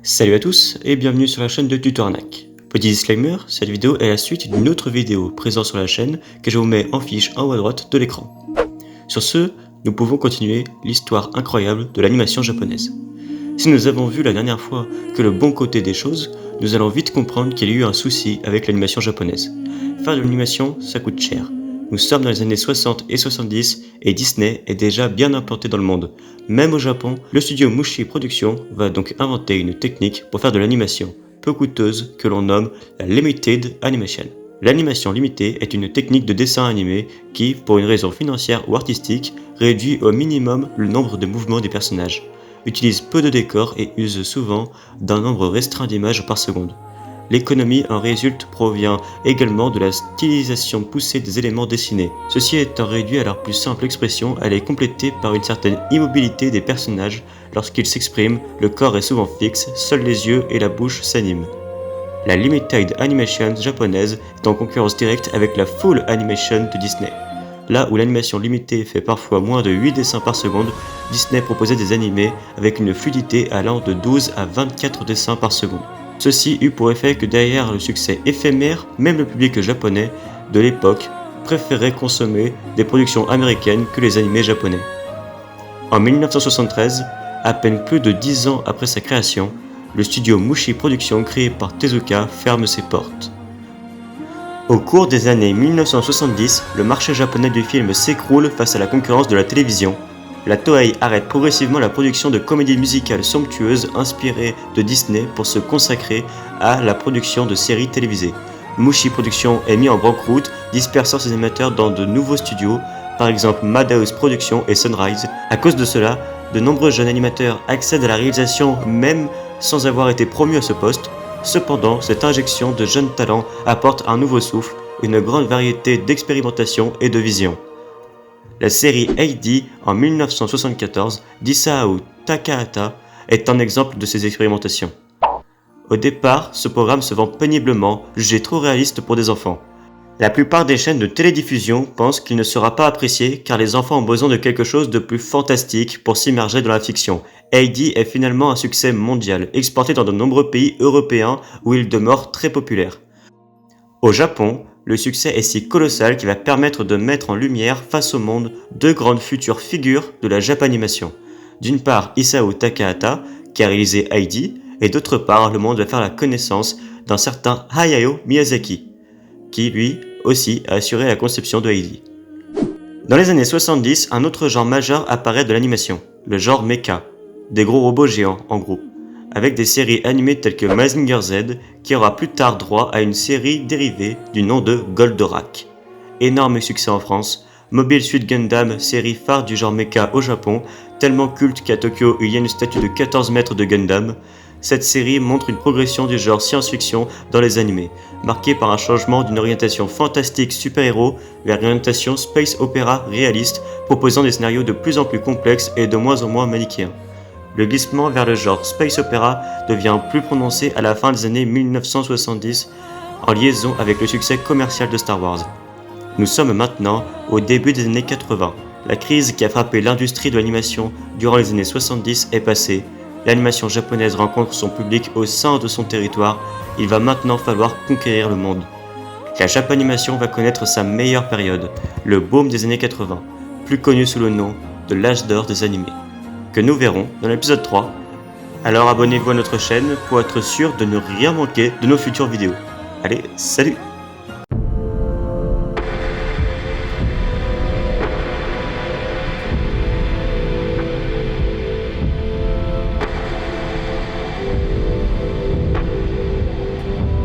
Salut à tous et bienvenue sur la chaîne de Tutornac. Petit disclaimer, cette vidéo est la suite d'une autre vidéo présente sur la chaîne que je vous mets en fiche en haut à droite de l'écran. Sur ce, nous pouvons continuer l'histoire incroyable de l'animation japonaise. Si nous avons vu la dernière fois que le bon côté des choses, nous allons vite comprendre qu'il y a eu un souci avec l'animation japonaise. Faire de l'animation, ça coûte cher. Nous sommes dans les années 60 et 70 et Disney est déjà bien implanté dans le monde. Même au Japon, le studio Mushi Productions va donc inventer une technique pour faire de l'animation, peu coûteuse, que l'on nomme la Limited Animation. L'animation limitée est une technique de dessin animé qui, pour une raison financière ou artistique, réduit au minimum le nombre de mouvements des personnages, utilise peu de décors et use souvent d'un nombre restreint d'images par seconde. L'économie en résulte provient également de la stylisation poussée des éléments dessinés. Ceci étant réduit à leur plus simple expression, elle est complétée par une certaine immobilité des personnages. Lorsqu'ils s'expriment, le corps est souvent fixe, seuls les yeux et la bouche s'animent. La Limited Animation japonaise est en concurrence directe avec la Full Animation de Disney. Là où l'animation limitée fait parfois moins de 8 dessins par seconde, Disney proposait des animés avec une fluidité allant de 12 à 24 dessins par seconde. Ceci eut pour effet que derrière le succès éphémère, même le public japonais de l'époque préférait consommer des productions américaines que les animés japonais. En 1973, à peine plus de 10 ans après sa création, le studio Mushi Productions créé par Tezuka ferme ses portes. Au cours des années 1970, le marché japonais du film s'écroule face à la concurrence de la télévision. La Toei arrête progressivement la production de comédies musicales somptueuses inspirées de Disney pour se consacrer à la production de séries télévisées. Mushi Productions est mis en banqueroute, dispersant ses animateurs dans de nouveaux studios, par exemple Madhouse Productions et Sunrise. À cause de cela, de nombreux jeunes animateurs accèdent à la réalisation même sans avoir été promus à ce poste. Cependant, cette injection de jeunes talents apporte un nouveau souffle, une grande variété d'expérimentation et de vision. La série Heidi en 1974 d'Isao Takahata est un exemple de ces expérimentations. Au départ, ce programme se vend péniblement, jugé trop réaliste pour des enfants. La plupart des chaînes de télédiffusion pensent qu'il ne sera pas apprécié car les enfants ont besoin de quelque chose de plus fantastique pour s'immerger dans la fiction. Heidi est finalement un succès mondial, exporté dans de nombreux pays européens où il demeure très populaire. Au Japon, le succès est si colossal qu'il va permettre de mettre en lumière face au monde deux grandes futures figures de la Japanimation. D'une part, Isao Takahata, qui a réalisé Heidi, et d'autre part, le monde va faire la connaissance d'un certain Hayao Miyazaki, qui lui aussi a assuré la conception de Heidi. Dans les années 70, un autre genre majeur apparaît de l'animation, le genre mecha, des gros robots géants en gros, avec des séries animées telles que Mazinger Z, qui aura plus tard droit à une série dérivée du nom de Goldorak. Énorme succès en France, Mobile Suit Gundam, série phare du genre mecha au Japon, tellement culte qu'à Tokyo il y a une statue de 14 mètres de Gundam. Cette série montre une progression du genre science-fiction dans les animés, marquée par un changement d'une orientation fantastique super-héros vers une orientation space opéra réaliste, proposant des scénarios de plus en plus complexes et de moins en moins manichéens. Le glissement vers le genre space opéra devient plus prononcé à la fin des années 1970 en liaison avec le succès commercial de Star Wars. Nous sommes maintenant au début des années 80. La crise qui a frappé l'industrie de l'animation durant les années 70 est passée. L'animation japonaise rencontre son public au sein de son territoire. Il va maintenant falloir conquérir le monde. La Japanimation va connaître sa meilleure période, le boom des années 80, plus connu sous le nom de l'âge d'or des animés, que nous verrons dans l'épisode 3. Alors abonnez-vous à notre chaîne pour être sûr de ne rien manquer de nos futures vidéos. Allez, salut!